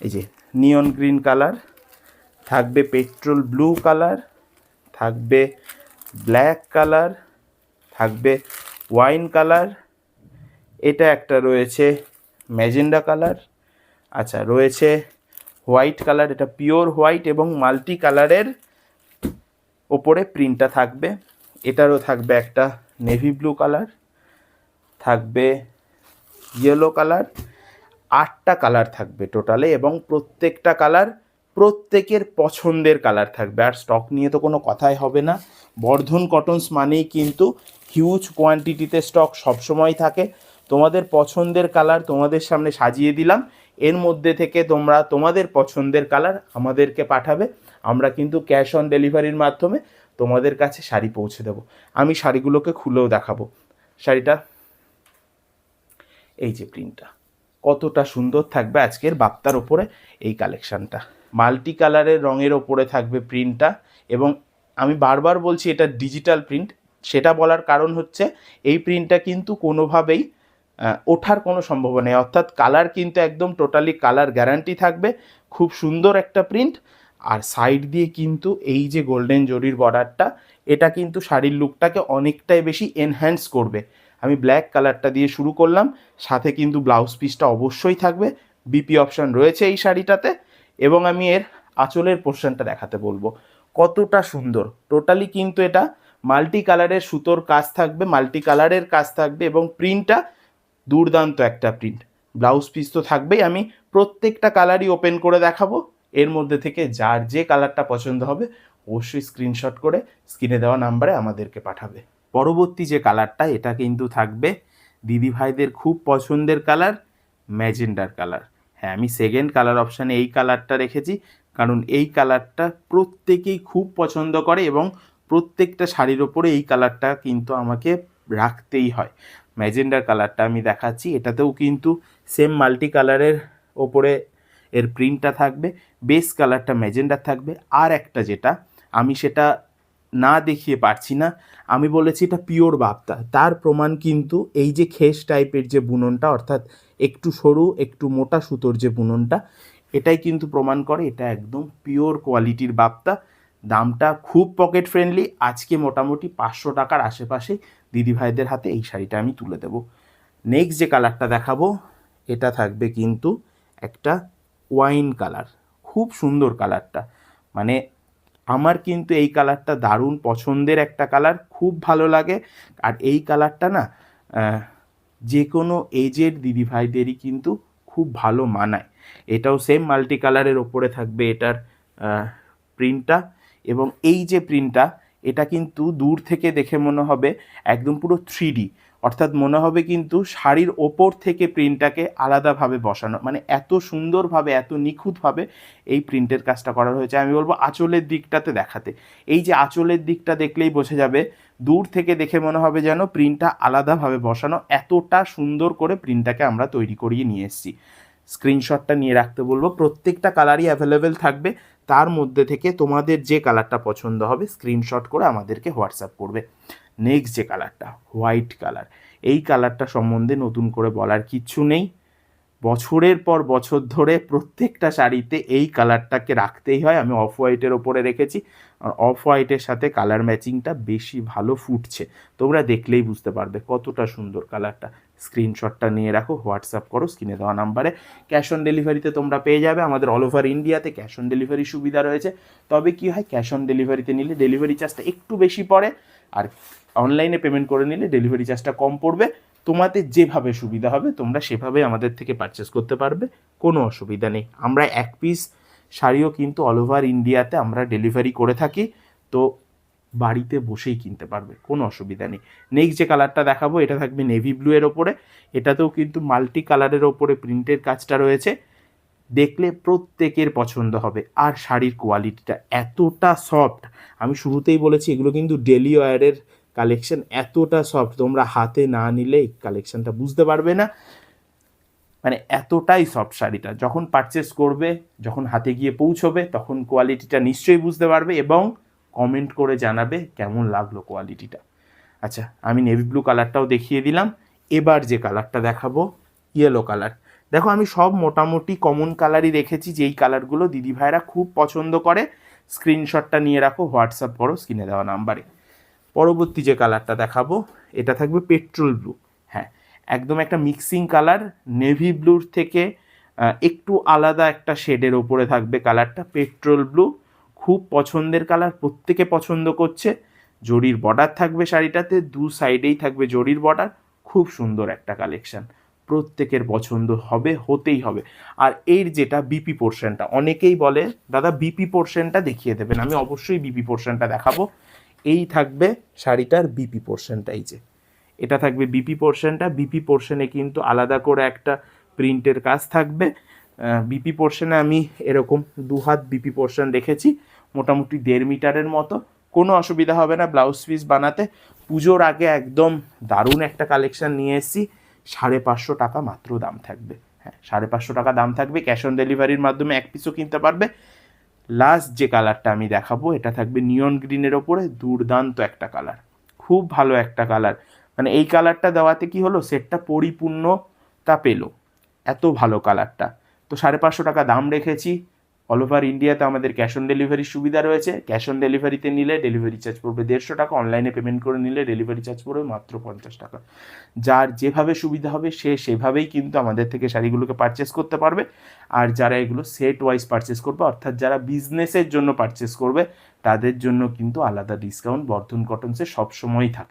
এই যে নিয়ন green colour, থাকবে পেট্রোল ব্লু কালার, থাকবে ব্ল্যাক কালার, থাকবে ওয়াইন কালার, এটা একটা রয়েছে ম্যাজেন্ডা কালার, আচ্ছা রয়েছে হোয়াইট কালার, এটা পিওর হোয়াইট এবং মাল্টি কালারের ওপরে প্রিন্টটা থাকবে। এটারও থাকবে একটা নেভি ব্লু কালার, থাকবে ইয়েলো কালার, 8টা কালার থাকবে টোটালে, এবং প্রত্যেকটা কালার প্রত্যেকের পছন্দের কালার থাকবে। আর স্টক নিয়ে তো কোনো কথাই হবে না, বর্ধন কটনস মানেই কিন্তু হিউজ কোয়ান্টিটিতে স্টক সবসময় থাকে। তোমাদের পছন্দের কালার তোমাদের সামনে সাজিয়ে দিলাম, এর মধ্যে থেকে তোমরা তোমাদের পছন্দের কালার আমাদেরকে পাঠাবে, আমরা কিন্তু ক্যাশ অন ডেলিভারির মাধ্যমে তোমাদের কাছে শাড়ি পৌঁছে দেবো। আমি শাড়িগুলোকে খুলেও দেখাবো। শাড়িটা এই যে প্রিন্টটা কতটা সুন্দর থাকবে আজকের বাপ্তার ওপরে এই কালেকশানটা, মাল্টি কালারের রঙের ওপরে থাকবে প্রিন্টটা। এবং আমি বারবার বলছি এটা ডিজিটাল প্রিন্ট, সেটা বলার কারণ হচ্ছে এই প্রিন্টটা কিন্তু কোনোভাবেই ওঠার কোনো সম্ভাবনা নেই, অর্থাৎ কালার কিন্তু একদম টোটালি কালার গ্যারান্টি থাকবে। খুব সুন্দর একটা প্রিন্ট। আর সাইড দিয়ে কিন্তু এই যে গোল্ডেন জরির বর্ডারটা, এটা কিন্তু শাড়ির লুকটাকে অনেকটাই বেশি এনহ্যান্স করবে। আমি ব্ল্যাক কালারটা দিয়ে শুরু করলাম, সাথে কিন্তু ব্লাউজ পিসটা অবশ্যই থাকবে, বিপি অপশান রয়েছে এই শাড়িটাতে। এবং আমি এর আঁচলের পোর্শনটা দেখাতে বলবো, কতটা সুন্দর। টোটালি কিন্তু এটা মাল্টি কালারের সুতোর কাজ থাকবে, মাল্টি কালারের কাজ থাকবে, এবং প্রিন্টটা দুর্দান্ত একটা প্রিন্ট। ব্লাউজ পিস তো থাকবেই, আমি প্রত্যেকটা কালারই ওপেন করে দেখাবো। এর মধ্যে থেকে যার যে কালারটা পছন্দ হবে অবশ্যই স্ক্রিনশট করে স্ক্রিনে দেওয়া নাম্বারে আমাদেরকে পাঠাবে। পরবর্তী যে কালারটা, এটা কিন্তু থাকবে দিদিভাইদের খুব পছন্দের কালার, ম্যাজেন্ডার কালার। হ্যাঁ, আমি সেকেন্ড কালার অপশানে এই কালারটা রেখেছি, কারণ এই কালারটা প্রত্যেকেই খুব পছন্দ করে এবং প্রত্যেকটা শাড়ির ওপরে এই কালারটা কিন্তু আমাকে রাখতেই হয়। ম্যাজেন্ডার কালারটা আমি দেখাচ্ছি, এটাতেও কিন্তু সেম মাল্টি কালারের ওপরে এর প্রিন্টটা থাকবে, বেস কালারটা ম্যাজেন্ডার থাকবে। আর একটা যেটা আমি সেটা না দেখিয়ে পারছি না, আমি বলেছি এটা পিওর বাপ্তা, তার প্রমাণ কিন্তু এই যে খেস টাইপের যে বুননটা, অর্থাৎ একটু সরু একটু মোটা সুতোর যে বুননটা, এটাই কিন্তু প্রমাণ করে এটা একদম পিওর কোয়ালিটির বাপ্তা। দামটা খুব পকেট ফ্রেন্ডলি, আজকে মোটামুটি 500 টাকার আশেপাশে দিদিভাইদের হাতে এই শাড়িটা আমি তুলে দেবো। নেক্সট যে কালারটা দেখাবো, এটা থাকবে কিন্তু একটা ওয়াইন কালার, খুব সুন্দর কালারটা, মানে আমার কিন্তু এই কালারটা দারুণ পছন্দের একটা কালার, খুব ভালো লাগে। আর এই কালারটা না যে কোনো এজের দিদিভাইদেরই কিন্তু খুব ভালো মানায়। এটাও সেম মাল্টি কালারের ওপরে থাকবে এটার প্রিন্টটা। এবং এই যে প্রিন্টটা, এটা কিন্তু দূর থেকে দেখে মনে হবে একদম পুরো 3D, অর্থাৎ মনে হবে কিন্তু শাড়ির ওপর থেকে প্রিন্টটাকে আলাদাভাবে বসানো, মানে এত সুন্দরভাবে এত নিখুঁতভাবে এই প্রিন্টের কাজটা করা হয়েছে। আমি বলবো আঁচলের দিকটাতে দেখাতে, এই যে আঁচলের দিকটা দেখলেই বোঝা যাবে, দূর থেকে দেখে মনে হবে যেন প্রিন্টটা আলাদাভাবে বসানো, এতটা সুন্দর করে প্রিন্টটাকে আমরা তৈরি করিয়ে নিয়ে এসেছি। স্ক্রিনশটটা নিয়ে রাখতে বলবো, প্রত্যেকটা কালারই অ্যাভেলেবেল থাকবে, তার মধ্যে থেকে তোমাদের যে কালারটা পছন্দ হবে স্ক্রিনশট করে আমাদেরকে হোয়াটসঅ্যাপ করবে। নেক্সট যে কালারটা, হোয়াইট কালার, এই কালারটা সম্বন্ধে নতুন করে বলার কিচ্ছু নেই, বছরের পর বছর ধরে প্রত্যেকটা শাড়িতে এই কালারটাকে রাখতেই হয়। আমি অফ হোয়াইটের ওপরে রেখেছি, আর অফ হোয়াইটের সাথে কালার ম্যাচিংটা বেশি ভালো ফুটছে, তোমরা দেখলেই বুঝতে পারবে কতটা সুন্দর কালারটা। স্ক্রিনশটটা নিয়ে রাখো, হোয়াটসঅ্যাপ করো স্ক্রিনে দেওয়া নাম্বারে। ক্যাশ অন ডেলিভারিতে তোমরা পেয়ে যাবে, আমাদের অল ওভার ইন্ডিয়াতে ক্যাশ অন ডেলিভারি সুবিধা রয়েছে। তবে কি হয়, ক্যাশ অন ডেলিভারিতে নিলে ডেলিভারি চার্জটা একটু বেশি পড়ে, আর অনলাইনে পেমেন্ট করে নিলে ডেলিভারি চার্জটা কম পড়বে। তোমাদের যেভাবে সুবিধা হবে তোমরা সেভাবে আমাদের থেকে পারচেস করতে পারবে, কোনো অসুবিধা নেই। আমরা এক পিস শাড়িও কিন্তু অল ওভার ইন্ডিয়াতে আমরা ডেলিভারি করে থাকি, তো বাড়িতে বসেই কিনতে পারবে, কোনো অসুবিধা নেই। নেক্সট যে কালারটা দেখাবো, এটা থাকবে নেভি ব্লু এর ওপরে, এটাতেও কিন্তু মাল্টি কালারের ওপরে প্রিন্টের কাজটা রয়েছে, দেখলে প্রত্যেকের পছন্দ হবে। আর শাড়ির কোয়ালিটিটা এতটা সফট, আমি শুরুতেই বলেছি এগুলো কিন্তু ডেলি ওয়্যারের কালেকশন, এতটা সফট তোমরা হাতে না নিলে এই কালেকশনটা বুঝতে পারবে না, মানে এতটাই সফট শাড়িটা। যখন পারচেস করবে, যখন হাতে গিয়ে পৌঁছবে, তখন কোয়ালিটিটা নিশ্চয়ই বুঝতে পারবে এবং কমেন্ট করে জানাবে কেমন লাগলো কোয়ালিটিটা। আচ্ছা, আমি নেভি ব্লু কালারটাও দেখিয়ে দিলাম, এবার যে কালারটা দেখাবো ইয়েলো কালার। দেখো আমি সব মোটামুটি কমন কালারই রেখেছি, যেই কালারগুলো দিদিভাইরা খুব পছন্দ করে। স্ক্রিনশটটা নিয়ে রাখো, হোয়াটসঅ্যাপ করো স্ক্রিনে দেওয়া নাম্বারে। পরবর্তী যে কালারটা দেখাবো এটা থাকবে পেট্রোল ব্লু। হ্যাঁ, একদম একটা মিক্সিং কালার, নেভি ব্লুর থেকে একটু আলাদা একটা শেডের ওপরে থাকবে কালারটা, পেট্রোল ব্লু। খুব পছন্দের কালার, প্রত্যেকে পছন্দ করছে। জরির বর্ডার থাকবে শাড়িটাতে, দু সাইডেই থাকবে জরির বর্ডার। খুব সুন্দর একটা কালেকশন, প্রত্যেকের পছন্দ হবে, হতেই হবে। আর এর যেটা বিপি পোর্শনটা, অনেকেই বলে দাদা বিপি পোর্শনটা দেখিয়ে দেবেন, আমি অবশ্যই বিপি পোর্শনটা দেখাবো। এই থাকবে শাড়িটার বিপি পোর্শনটা, এই যে এটা থাকবে বিপি পোর্শনটা। বিপি পোর্শনে কিন্তু আলাদা করে একটা প্রিন্টের কাজ থাকবে। বিপি পোর্শনে আমি এরকম 2 হাত বিপি পোর্শন রেখেছি, মোটামুটি 1.5 মিটারের মতো। কোনো অসুবিধা হবে না ব্লাউজ পিস বানাতে। পুজোর আগে একদম দারুণ একটা কালেকশন নিয়ে এসেছি। 550 টাকা মাত্র দাম থাকবে। হ্যাঁ, 550 টাকা দাম থাকবে। ক্যাশ অন ডেলিভারির মাধ্যমে এক পিসও কিনতে পারবে। লাস্ট যে কালারটা আমি দেখাবো এটা থাকবে নিয়ন গ্রিনের ওপরে, দুর্দান্ত একটা কালার, খুব ভালো একটা কালার। মানে এই কালারটা দেওয়াতে কি হলো, সেটটা পরিপূর্ণতা পেলো, এত ভালো কালারটা। তো 550 টাকা দাম রেখেছি। অল ওভার ইন্ডিয়াতে আমাদের ক্যাশ অন ডেলিভারির সুবিধা রয়েছে। ক্যাশ অন ডেলিভারিতে নিলে ডেলিভারি চার্জ পড়বে 150 টাকা, অনলাইনে পেমেন্ট করে নিলে ডেলিভারি চার্জ পড়বে মাত্র 50 টাকা। যার যেভাবে সুবিধা হবে সে সেভাবেই কিন্তু আমাদের থেকে শাড়িগুলোকে পারচেস করতে পারবে। আর যারা এগুলো সেট ওয়াইজ পারচেস করবে, অর্থাৎ যারা বিজনেসের জন্য পারচেস করবে, তাদের জন্য কিন্তু আলাদা ডিসকাউন্ট বর্ধন কটনসে সবসময়ই থাকে।